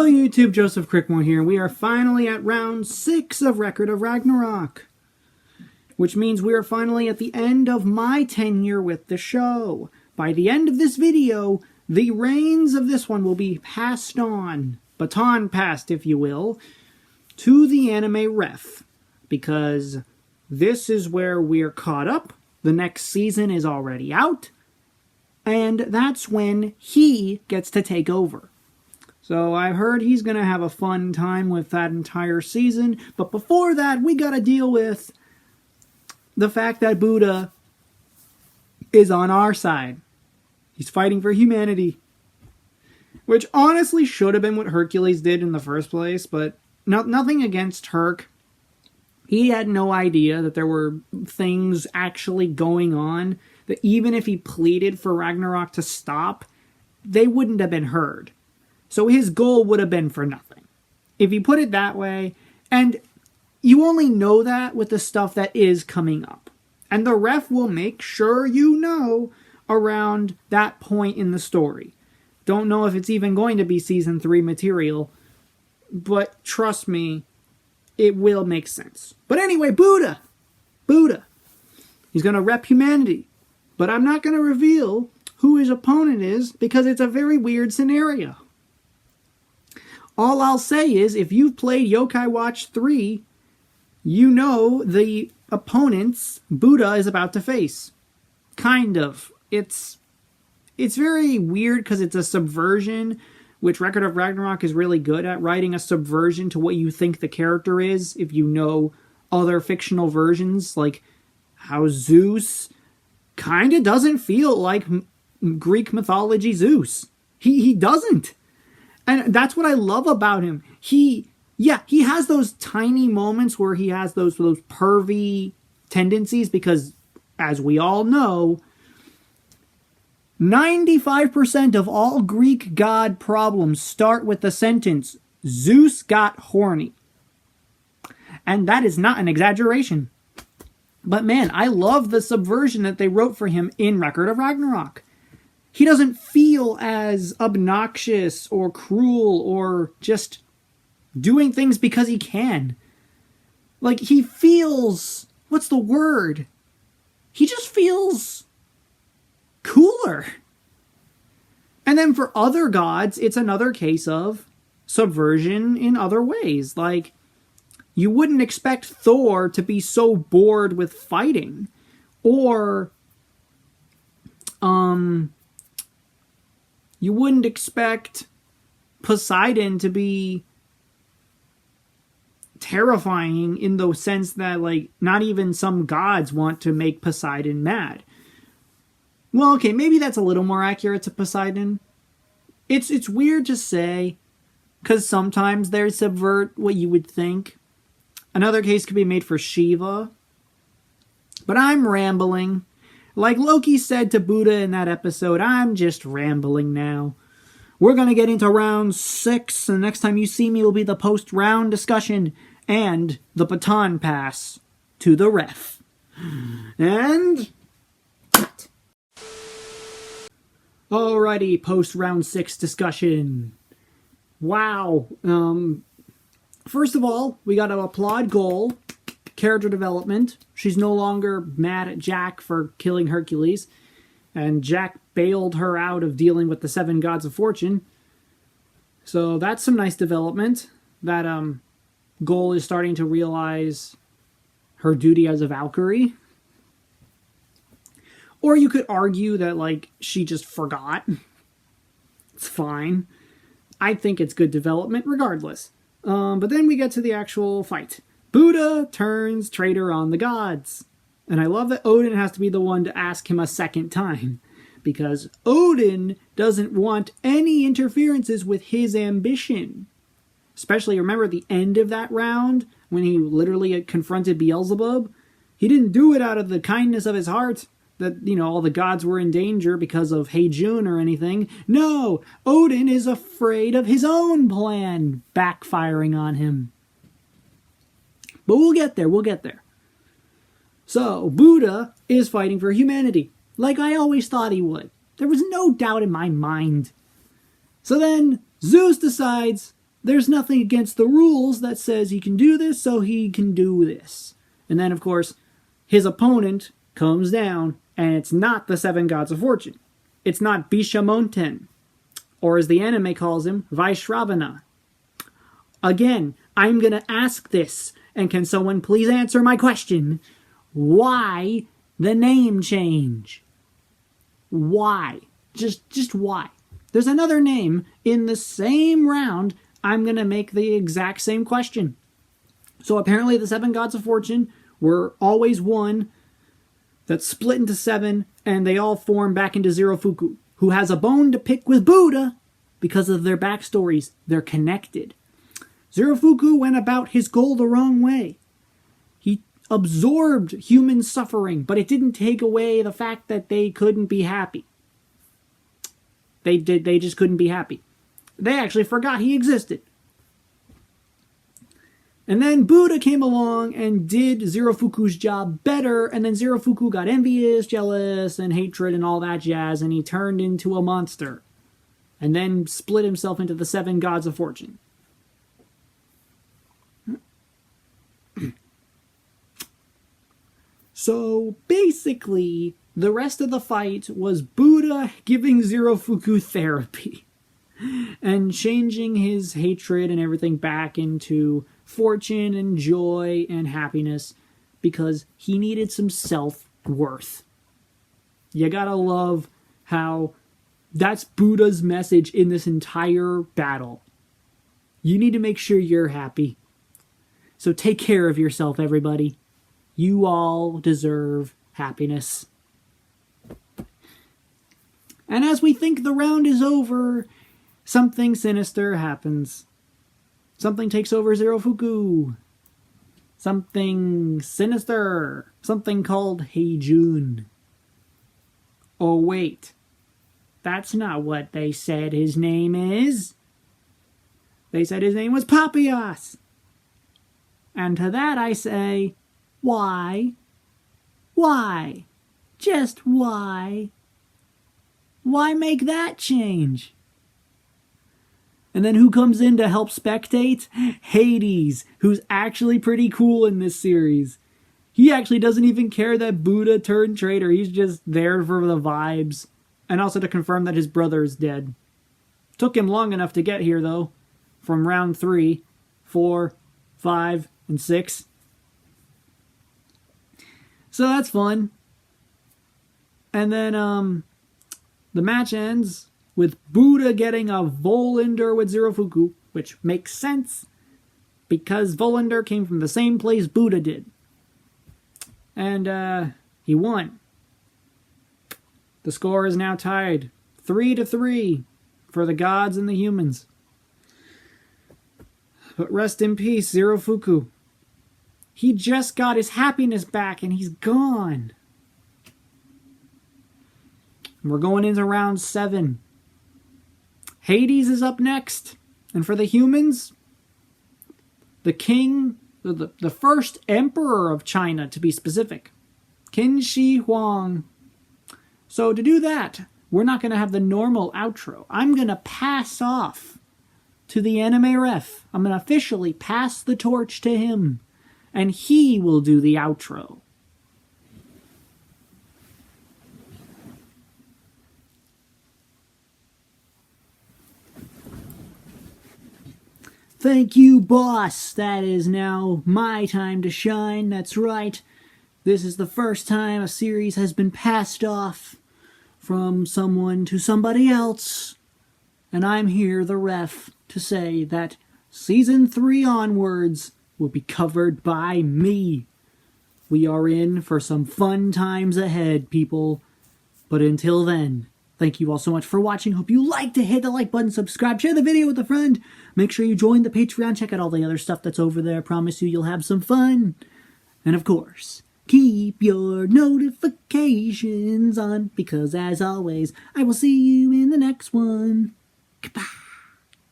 Hello YouTube, Joseph Crickmore here, and we are finally at round 6 of Record of Ragnarok. Which means we are finally at the end of my tenure with the show. By the end of this video, the reins of this one will be passed on, baton passed if you will, to the anime ref. Because this is where we're caught up, the next season is already out, and that's when he gets to take over. So I've heard he's going to have a fun time with that entire season. But before that, we got to deal with the fact that Buddha is on our side. He's fighting for humanity. Which honestly should have been what Hercules did in the first place. But nothing against Herc. He had no idea that there were things actually going on. That even if he pleaded for Ragnarok to stop, they wouldn't have been heard. So his goal would have been for nothing. If you put it that way, and you only know that with the stuff that is coming up. And the ref will make sure you know around that point in the story. Don't know if it's even going to be Season 3 material, but trust me, it will make sense. But anyway, Buddha. He's going to rep humanity. But I'm not going to reveal who his opponent is because it's a very weird scenario. All I'll say is, if you've played Yokai Watch 3, you know the opponents Buddha is about to face. Kind of. It's very weird because it's a subversion, which Record of Ragnarok is really good at, writing a subversion to what you think the character is, if you know other fictional versions, like how Zeus kind of doesn't feel like Greek mythology Zeus. He doesn't. And that's what I love about him. He has those tiny moments where he has those pervy tendencies because, as we all know, 95% of all Greek god problems start with the sentence, Zeus got horny. And that is not an exaggeration. But man, I love the subversion that they wrote for him in Record of Ragnarok. He doesn't feel as obnoxious or cruel or just doing things because he can. Like, he feels... what's the word? He just feels cooler. And then for other gods, it's another case of subversion in other ways. Like, you wouldn't expect Thor to be so bored with fighting. Or, you wouldn't expect Poseidon to be terrifying in the sense that, like, not even some gods want to make Poseidon mad. Well, okay, maybe that's a little more accurate to Poseidon. It's weird to say, because sometimes they subvert what you would think. Another case could be made for Shiva. But I'm rambling. Like Loki said to Buddha in that episode, I'm just rambling now. We're going to get into round 6, and the next time you see me will be the post-round discussion and the baton pass to the ref. And... alrighty, post-round 6 discussion. Wow. First of all, we got to applaud Goll. Character development. She's no longer mad at Jack for killing Hercules, and Jack bailed her out of dealing with the 7 gods of fortune. So that's some nice development. That Goll is starting to realize her duty as a Valkyrie. Or you could argue that, like, she just forgot. It's fine. I think it's good development regardless. But then we get to the actual fight. Buddha turns traitor on the gods. And I love that Odin has to be the one to ask him a second time. Because Odin doesn't want any interferences with his ambition. Especially, remember the end of that round? When he literally confronted Beelzebub? He didn't do it out of the kindness of his heart. That, you know, all the gods were in danger because of HAJUN or anything. No! Odin is afraid of his own plan backfiring on him. But we'll get there. So, Buddha is fighting for humanity, like I always thought he would. There was no doubt in my mind. So then, Zeus decides, there's nothing against the rules that says he can do this, so he can do this. And then, of course, his opponent comes down, and it's not the 7 gods of fortune. It's not Bishamonten, or as the anime calls him, Vaishravana. Again, I'm going to ask this, and can someone please answer my question? Why the name change? Why? Just why? There's another name in the same round. I'm going to make the exact same question. So apparently the 7 gods of fortune were always one that split into 7, and they all form back into Zerofuku, who has a bone to pick with Buddha because of their backstories. They're connected. Zerofuku went about his goal the wrong way. He absorbed human suffering, but it didn't take away the fact that they couldn't be happy. They just couldn't be happy. They actually forgot he existed. And then Buddha came along and did Zerofuku's job better, and then Zerofuku got envious, jealous, and hatred and all that jazz, and he turned into a monster. And then split himself into the 7 gods of fortune. So basically, the rest of the fight was Buddha giving Zerofuku therapy and changing his hatred and everything back into fortune and joy and happiness because he needed some self-worth. You gotta love how that's Buddha's message in this entire battle. You need to make sure you're happy. So take care of yourself, everybody. You all deserve happiness. And as we think the round is over, something sinister happens. Something takes over Zerofuku. Something sinister. Something called HAJUN. Oh wait, that's not what they said his name is. They said his name was Papias. And to that I say, why? Why? Just why? Why make that change? And then who comes in to help spectate? Hades, who's actually pretty cool in this series. He actually doesn't even care that Buddha turned traitor. He's just there for the vibes. And also to confirm that his brother is dead. Took him long enough to get here, though. From round 3, 4, 5, and 6. So that's fun. And then, the match ends with Buddha getting a Volander with Zerofuku, which makes sense because Volander came from the same place Buddha did. And he won. The score is now tied 3-3 for the gods and the humans. But rest in peace, Zerofuku. He just got his happiness back and he's gone. We're going into round 7. Hades is up next. And for the humans, the king, the first emperor of China, to be specific, Qin Shi Huang. So to do that, we're not going to have the normal outro. I'm going to pass off to the anime ref. I'm going to officially pass the torch to him. And he will do the outro. Thank you, boss. That is now my time to shine. That's right. This is the first time a series has been passed off from someone to somebody else. And I'm here, the ref, to say that Season 3 onwards will be covered by me. We are in for some fun times ahead, people. But until then, thank you all so much for watching. Hope you liked it. Hit the like button, subscribe, share the video with a friend. Make sure you join the Patreon. Check out all the other stuff that's over there. I promise you'll have some fun. And of course, keep your notifications on, because as always, I will see you in the next one. Goodbye.